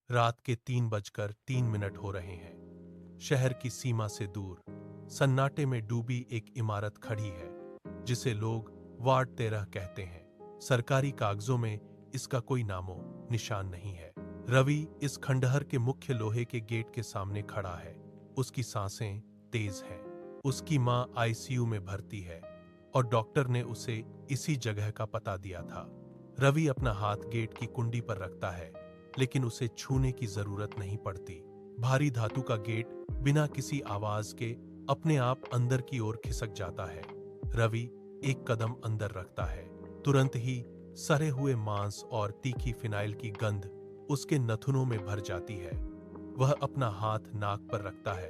रात के 3:03 हो रहे हैं। शहर की सीमा से दूर सन्नाटे में डूबी एक इमारत खड़ी है जिसे लोग वार्ड 13 कहते हैं। सरकारी कागजों में इसका कोई नामो निशान नहीं है। रवि इस खंडहर के मुख्य लोहे के गेट के सामने खड़ा है। उसकी सांसें तेज हैं। उसकी मां आईसीयू में भर्ती है और डॉक्टर ने उसे इसी जगह का पता दिया था। रवि अपना हाथ गेट की कुंडी पर रखता है, लेकिन उसे छूने की जरूरत नहीं पड़ती। भारी धातु का गेट बिना किसी आवाज के अपने आप अंदर की ओर खिसक जाता है। रवि एक कदम अंदर रखता है। तुरंत ही सड़े हुए मांस और तीखी फिनाइल की गंध उसके नथुनों में भर जाती है। वह अपना हाथ नाक पर रखता है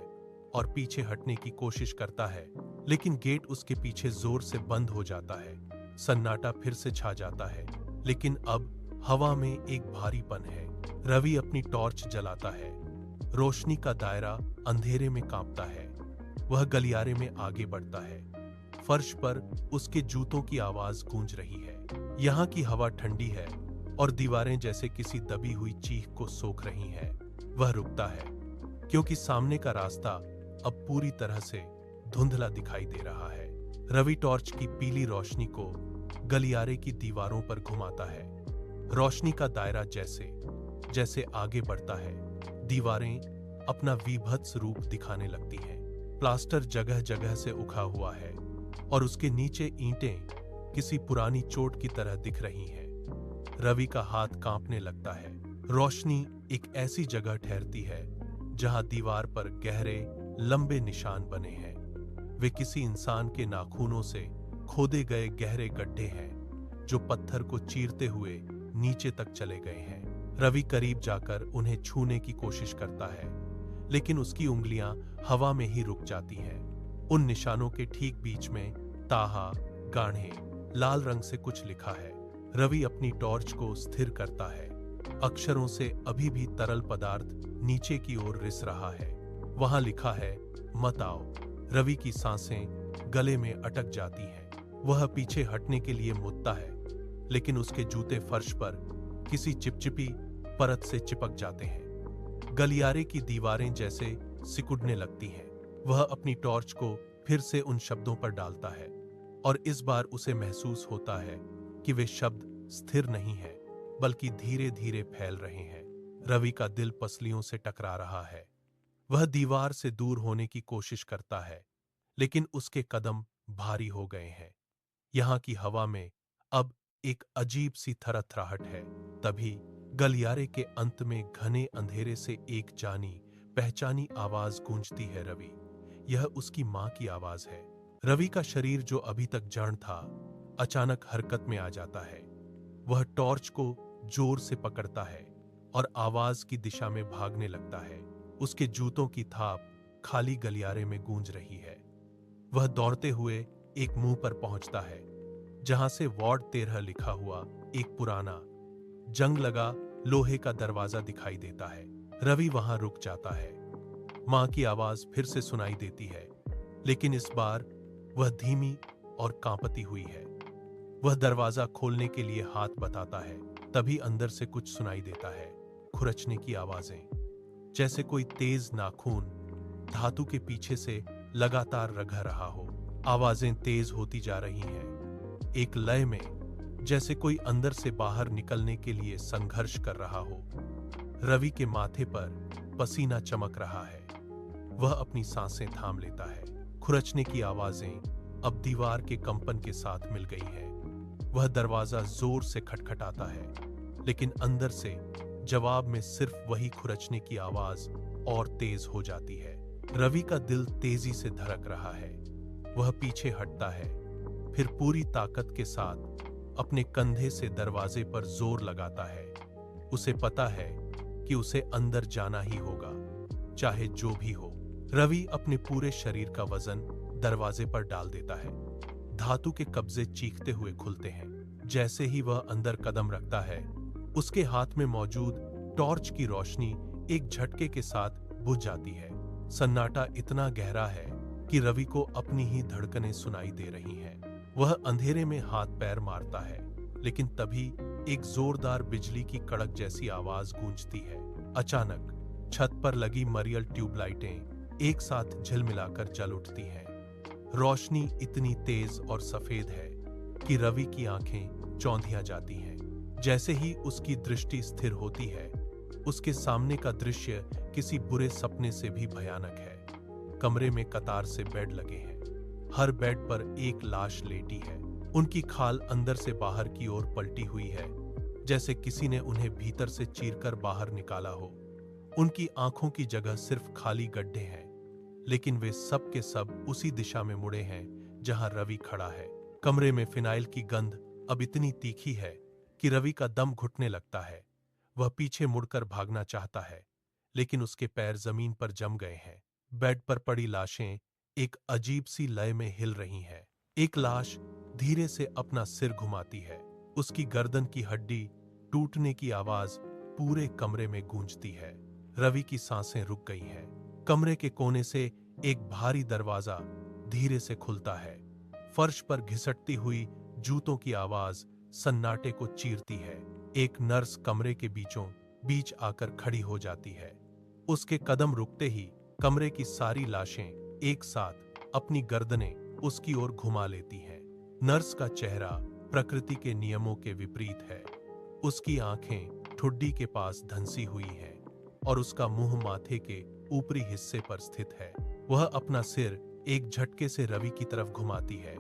और पीछे हटने की कोशिश करता है, लेकिन गेट उसके पीछे जोर से बंद हो जाता है। सन्नाटा फिर से छा जाता है, लेकिन अब हवा में एक भारीपन है। रवि अपनी टॉर्च जलाता है। रोशनी का दायरा अंधेरे में कांपता है। वह गलियारे में आगे बढ़ता है। फर्श पर उसके जूतों की आवाज गूंज रही है। यहाँ की हवा ठंडी है और दीवारें जैसे किसी दबी हुई चीख को सोख रही हैं। वह रुकता है क्योंकि सामने का रास्ता अब पूरी तरह से धुंधला दिखाई दे रहा है। रवि टॉर्च की पीली रोशनी को गलियारे की दीवारों पर घुमाता है। रोशनी का दायरा जैसे जैसे आगे बढ़ता है, दीवारें अपना विभत्स रूप दिखाने लगती हैं। प्लास्टर जगह जगह से उखा हुआ है और उसके नीचे ईंटें किसी पुरानी चोट की तरह दिख रही हैं। रवि का हाथ कांपने लगता है। रोशनी एक ऐसी जगह ठहरती है जहां दीवार पर गहरे लंबे निशान बने हैं। वे किसी इंसान के नाखूनों से खोदे गए गहरे गड्ढे हैं जो पत्थर को चीरते हुए नीचे तक चले गए हैं। रवि करीब जाकर उन्हें छूने की कोशिश करता है, लेकिन उसकी उंगलियां हवा में ही रुक जाती हैं। उन निशानों के ठीक बीच में ताहा गाढ़े लाल रंग से कुछ लिखा है। रवि अपनी टॉर्च को स्थिर करता है। अक्षरों से अभी भी तरल पदार्थ नीचे की ओर रिस रहा है। वहां लिखा है, मत आओ। रवि की सांसें गले में अटक जाती हैं। वह पीछे हटने के लिए मुड़ता है, लेकिन उसके जूते फर्श पर किसी चिपचिपी परत से चिपक जाते हैं। गलियारे की दीवारें जैसे सिकुड़ने लगती हैं। वह अपनी टॉर्च को फिर से उन शब्दों पर डालता है और इस बार उसे महसूस होता है कि वे शब्द स्थिर नहीं हैं, बल्कि धीरे धीरे फैल रहे हैं। रवि का दिल पसलियों से टकरा रहा है। वह दीवार से दूर होने की कोशिश करता है, लेकिन उसके कदम भारी हो गए हैं। यहाँ की हवा में अब एक अजीब सी थरथराहट है। तभी गलियारे के अंत में घने अंधेरे से एक जानी पहचानी आवाज गूंजती है। रवि, यह उसकी मां की आवाज है। रवि का शरीर जो अभी तक जड़ था, अचानक हरकत में आ जाता है। वह टॉर्च को जोर से पकड़ता है और आवाज की दिशा में भागने लगता है। उसके जूतों की थाप खाली गलियारे में गूंज रही है। वह दौड़ते हुए एक मुंह पर पहुंचता है, जहां से वार्ड 13 लिखा हुआ एक पुराना जंग लगा लोहे का दरवाजा दिखाई देता है। रवि वहां रुक जाता है। मां की आवाज फिर से सुनाई देती है, लेकिन इस बार वह धीमी और कांपती हुई है। वह दरवाजा खोलने के लिए हाथ बताता है, तभी अंदर से कुछ सुनाई देता है, खुरचने की आवाजें, जैसे कोई तेज नाखून धातु के पीछे से लगातार रगड़ रहा हो। आवाजें तेज होती जा रही हैं, एक लय में, जैसे कोई अंदर से बाहर निकलने के लिए संघर्ष कर रहा हो। रवि के माथे पर पसीना चमक रहा है। वह अपनी सांसें थाम लेता है। खुरचने की आवाजें अब दीवार के कंपन के साथ मिल गई हैं। वह दरवाजा जोर से खटखटाता है, लेकिन अंदर से जवाब में सिर्फ वही खुरचने की आवाज और तेज हो जाती है। रवि का दिल तेजी से धड़क रहा है। वह पीछे हटता है, फिर पूरी ताकत के साथ अपने कंधे से दरवाजे पर जोर लगाता है। उसे पता है कि उसे अंदर जाना ही होगा, चाहे जो भी हो। रवि अपने पूरे शरीर का वजन दरवाजे पर डाल देता है। धातु के कब्जे चीखते हुए खुलते हैं। जैसे ही वह अंदर कदम रखता है, उसके हाथ में मौजूद टॉर्च की रोशनी एक झटके के साथ बुझ जाती है। सन्नाटा इतना गहरा है कि रवि को अपनी ही धड़कनें सुनाई दे रही हैं। वह अंधेरे में हाथ पैर मारता है, लेकिन तभी एक जोरदार बिजली की कड़क जैसी आवाज गूंजती है। अचानक छत पर लगी मरियल ट्यूबलाइटें एक साथ झिलमिलाकर जल उठती हैं। रोशनी इतनी तेज और सफेद है कि रवि की आंखें चौंधिया जाती हैं। जैसे ही उसकी दृष्टि स्थिर होती है, उसके सामने का दृश्य किसी बुरे सपने से भी भयानक है। कमरे में कतार से बेड लगे हैं। हर बेड पर एक लाश लेटी है। उनकी खाल अंदर से बाहर की ओर पलटी हुई है, जैसे किसी ने उन्हें भीतर से चीरकर बाहर निकाला हो। उनकी आंखों की जगह सिर्फ खाली गड्ढे हैं, लेकिन वे सब के सब उसी दिशा में मुड़े हैं जहां रवि खड़ा है। कमरे में फिनाइल की गंध अब इतनी तीखी है कि रवि का दम घुटने लगता है। वह पीछे मुड़कर भागना चाहता है, लेकिन उसके पैर जमीन पर जम गए हैं। बेड पर पड़ी लाशें एक अजीब सी लय में हिल रही हैं। एक लाश धीरे से अपना सिर घुमाती है। उसकी गर्दन की हड्डी टूटने की आवाज पूरे कमरे में गूंजती है। रवि की सांसें रुक गई हैं। कमरे के कोने से एक भारी दरवाजा धीरे से खुलता है। फर्श पर घिसटती हुई जूतों की आवाज सन्नाटे को चीरती है। एक नर्स कमरे के बीचों बीच आकर खड़ी हो जाती है। उसके कदम रुकते ही कमरे की सारी लाशें एक साथ अपनी गर्दनें उसकी ओर घुमा लेती हैं। नर्स का चेहरा प्रकृति के नियमों के विपरीत है। उसकी आंखें ठुड्डी के पास धंसी हुई हैं और उसका मुंह माथे के ऊपरी हिस्से पर स्थित है। वह अपना सिर एक झटके से रवि की तरफ घुमाती है।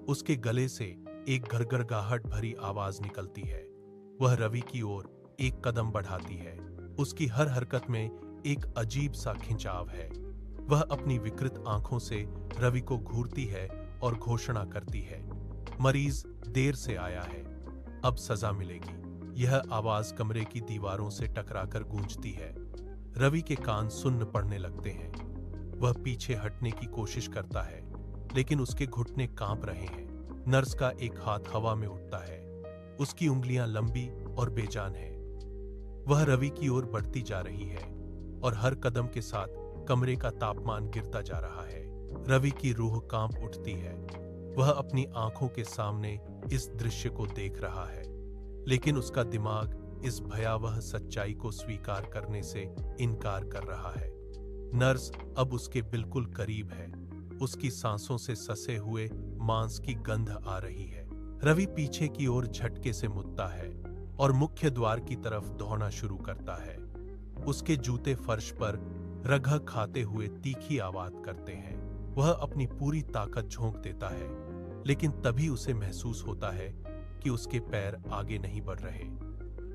उसके गले से एक गड़गड़ाहट भरी आवाज निकलती है। वह रवि की ओर एक कदम बढ़ाती है। उसकी हर हरकत में एक अजीब सा खिंचाव है। वह अपनी विकृत आंखों से रवि को घूरती है और घोषणा करती है, मरीज देर से आया है, अब सजा मिलेगी। यह आवाज कमरे की दीवारों से टकराकर गूंजती है। रवि के कान सुन्न पड़ने लगते हैं। वह पीछे हटने की कोशिश करता है, लेकिन उसके घुटने कांप रहे हैं। नर्स का एक हाथ हवा में उठता है। उसकी उंगलियां लंबी और बेजान हैं। वह रवि की ओर बढ़ती जा रही है और हर कदम के साथ कमरे का तापमान गिरता जा रहा है। रवि की रूह कांप उठती है। वह अपनी आंखों के सामने इस दृश्य को देख रहा है, लेकिन उसका दिमाग इस भयावह सच्चाई को स्वीकार करने से इनकार कर रहा है। नर्स अब उसके बिल्कुल करीब है। उसकी सांसों से ससे हुए मांस की गंध आ रही है। रवि पीछे की ओर झटके से मुड़ता है और मुख्य द्वार की तरफ दौड़ना शुरू करता है। उसके जूते फर्श पर रगह खाते हुए तीखी आवाज करते हैं। वह अपनी पूरी ताकत झोंक देता है, लेकिन तभी उसे महसूस होता है कि उसके पैर आगे नहीं बढ़ रहे।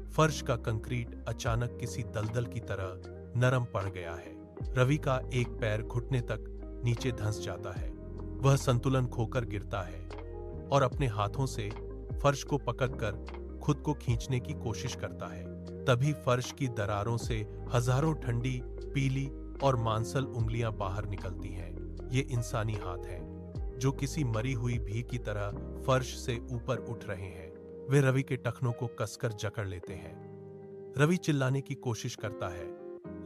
फर्श का कंक्रीट अचानक किसी दलदल की तरह नरम पड़ गया है। रवि का एक पैर घुटने तक नीचे धंस जाता है। वह संतुलन खोकर गिरता है और अपने हाथों से फर्श को पकड़कर खुद को खींचने की कोशिश करता है। तभी फर्श की दरारों से हजारों ठंडी, पीली और मांसल उंगलियां बाहर निकलती हैं। ये इंसानी हाथ हैं, जो किसी मरी हुई भीड़ की तरह फर्श से ऊपर उठ रहे हैं। वे रवि के टखनों को कसकर जकड़ लेते हैं। रवि चिल्लाने की कोशिश करता है,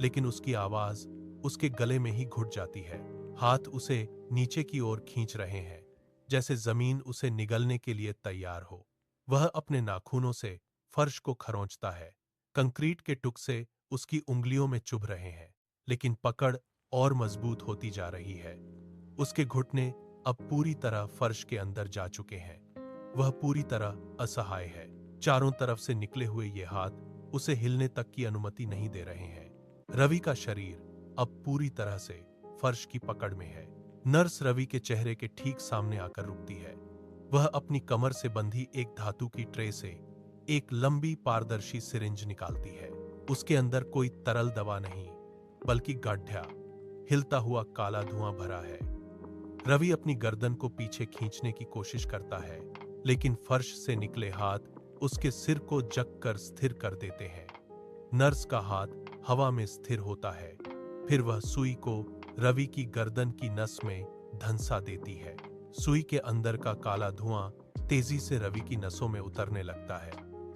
लेकिन उसकी आवाज उसके गले में ही घुट जाती है। हाथ उसे नीचे की ओर खींच रहे हैं, जैसे जमीन उसे निगलने के लिए तैयार हो। वह अपने नाखूनों से फर्श को खरोंचता है। कंक्रीट के टुकड़े उसकी उंगलियों में चुभ रहे हैं, लेकिन पकड़ और मजबूत होती जा रही है। उसके घुटने अब पूरी तरह फर्श के अंदर जा चुके हैं। वह पूरी तरह असहाय है। चारों तरफ से निकले हुए ये हाथ उसे हिलने तक की अनुमति नहीं दे रहे हैं। रवि का शरीर अब पूरी तरह से फर्श की पकड़ में है। नर्स रवि के चेहरे के ठीक सामने आकर रुकती है। वह अपनी कमर से बंधी एक धातु की ट्रे से एक लंबी पारदर्शी सिरिंज निकालती है। उसके अंदर कोई तरल दवा नहीं, बल्कि गड्ढा हिलता हुआ काला धुआं भरा है। रवि अपनी गर्दन को पीछे खींचने की कोशिश करता है, लेकिन फर्श से निकले हाथ उसके सिर को जककर स्थिर कर देते हैं। नर्स का हाथ हवा में स्थिर होता है, फिर वह सुई को रवि की गर्दन की नस में धंसा देती है। सुई के अंदर का काला धुआं तेजी से रवि की नसों में उतरने लगता है।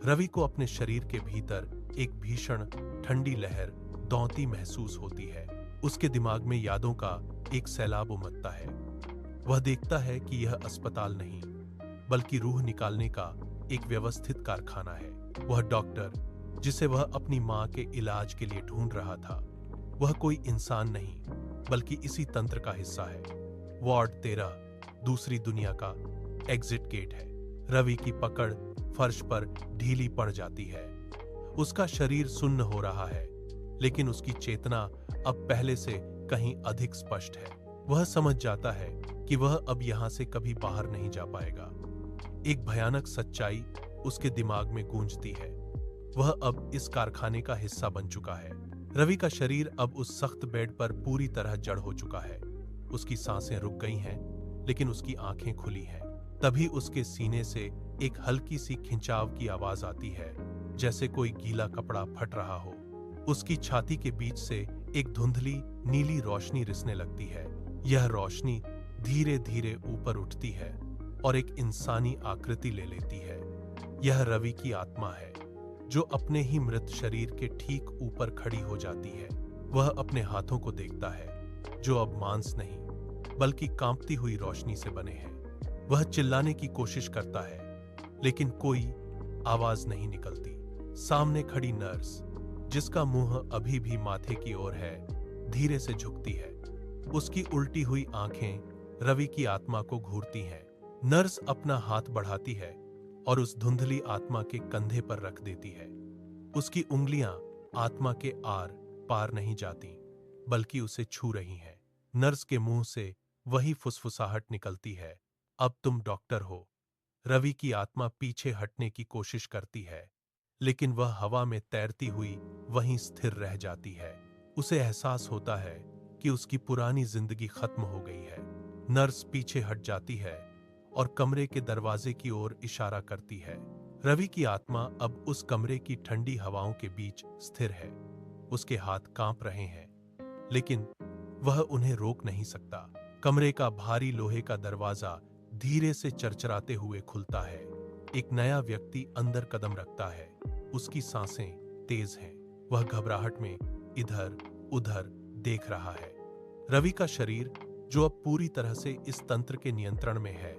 रवि को अपने शरीर के भीतर एक भीषण ठंडी लहर दौड़ती महसूस होती है। उसके दिमाग में यादों का एक सैलाब उमड़ता है। वह देखता है कि यह अस्पताल नहीं, बल्कि रूह निकालने का एक व्यवस्थित कारखाना है। वह डॉक्टर, जिसे वह अपनी मां के इलाज के लिए ढूंढ रहा था। वह कोई इंसान नहीं बल्कि इसी तंत्र का हिस्सा है। वार्ड 13 दूसरी दुनिया का एग्जिट गेट है। रवि की पकड़ फर्श पर ढीली पड़ जाती है। उसका शरीर सुन्न हो रहा है, लेकिन उसकी चेतना अब पहले से कहीं अधिक स्पष्ट है। वह समझ जाता है कि वह अब यहां से कभी बाहर नहीं जा पाएगा। एक भयानक सच्चाई उसके दिमाग में गूंजती है। वह अब इस कारखाने का हिस्सा बन चुका है। रवि का शरीर अब उस सख्त बेड पर पूरी तरह जड़ हो चुका है। उसकी सांसें रुक गई हैं, लेकिन उसकी आंखें खुली हैं। तभी उसके सीने से एक हल्की सी खिंचाव की आवाज आती है, जैसे कोई गीला कपड़ा फट रहा हो। उसकी छाती के बीच से एक धुंधली नीली रोशनी रिसने लगती है। यह रोशनी धीरे धीरे ऊपर उठती है और एक इंसानी आकृति ले लेती है। यह रवि की आत्मा है, जो अपने ही मृत शरीर के ठीक ऊपर खड़ी हो जाती है। वह अपने हाथों को देखता है, जो अब मांस नहीं बल्कि कांपती हुई रोशनी से बने हैं। वह चिल्लाने की कोशिश करता है, लेकिन कोई आवाज नहीं निकलती। सामने खड़ी नर्स, जिसका मुंह अभी भी माथे की ओर है, धीरे से झुकती है। उसकी उल्टी हुई आंखें रवि की आत्मा को घूरती हैं। नर्स अपना हाथ बढ़ाती है और उस धुंधली आत्मा के कंधे पर रख देती है। उसकी उंगलियां आत्मा के आर पार नहीं जाती, बल्कि उसे छू रही हैं। नर्स के मुंह से वही फुसफुसाहट निकलती है, अब तुम डॉक्टर हो। रवि की आत्मा पीछे हटने की कोशिश करती है, लेकिन वह हवा में तैरती हुई वहीं स्थिर रह जाती है। उसे एहसास होता है कि उसकी पुरानी जिंदगी खत्म हो गई है। नर्स पीछे हट जाती है और कमरे के दरवाजे की ओर इशारा करती है। रवि की आत्मा अब उस कमरे की ठंडी हवाओं के बीच स्थिर है। उसके हाथ कांप रहे हैं, लेकिन वह उन्हें रोक नहीं सकता। कमरे का भारी लोहे का दरवाजा धीरे से चरचराते हुए खुलता है। एक नया व्यक्ति अंदर कदम रखता है। उसकी सांसें तेज हैं। वह घबराहट में इधर उधर देख रहा है। रवि का शरीर, जो अब पूरी तरह से इस तंत्र के नियंत्रण में है,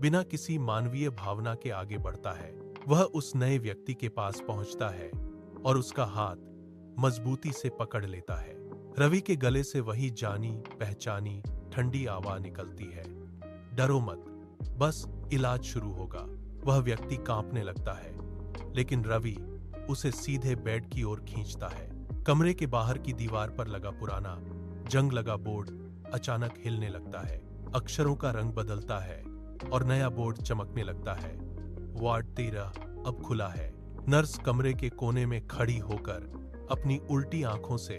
बिना किसी मानवीय भावना के आगे बढ़ता है। वह उस नए व्यक्ति के पास पहुंचता है और उसका हाथ मजबूती से पकड़ लेता है। रवि के गले से वही जानी पहचानी ठंडी आवाज निकलती है, डरो मत, बस इलाज शुरू होगा। वह व्यक्ति कांपने लगता है, लेकिन रवि उसे सीधे बेड की ओर खींचता है। कमरे के बाहर की दीवार पर लगा पुराना जंग लगा बोर्ड अचानक हिलने लगता है। अक्षरों का रंग बदलता है और नया बोर्ड चमकने लगता है। वार्ड 13 अब खुला है। नर्स कमरे के कोने में खड़ी होकर अपनी उल्टी आंखों से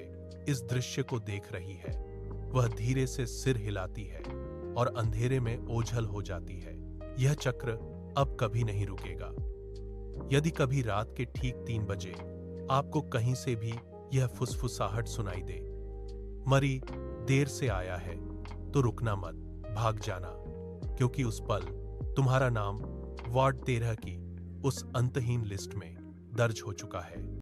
इस दृश्य को देख रही है। वह धीरे से सिर हिलाती है और अंधेरे में ओझल हो जाती है। यह चक्र अब कभी नहीं रुकेगा। यदि कभी रात के ठीक 3 बजे आपको कहीं से भी यह फुसफुसाहट सुनाई दे, मरी देर से आया है, तो रुकना मत, भाग जाना, क्योंकि उस पल तुम्हारा नाम वार्ड 13 की उस अंतहीन लिस्ट में दर्ज हो चुका है।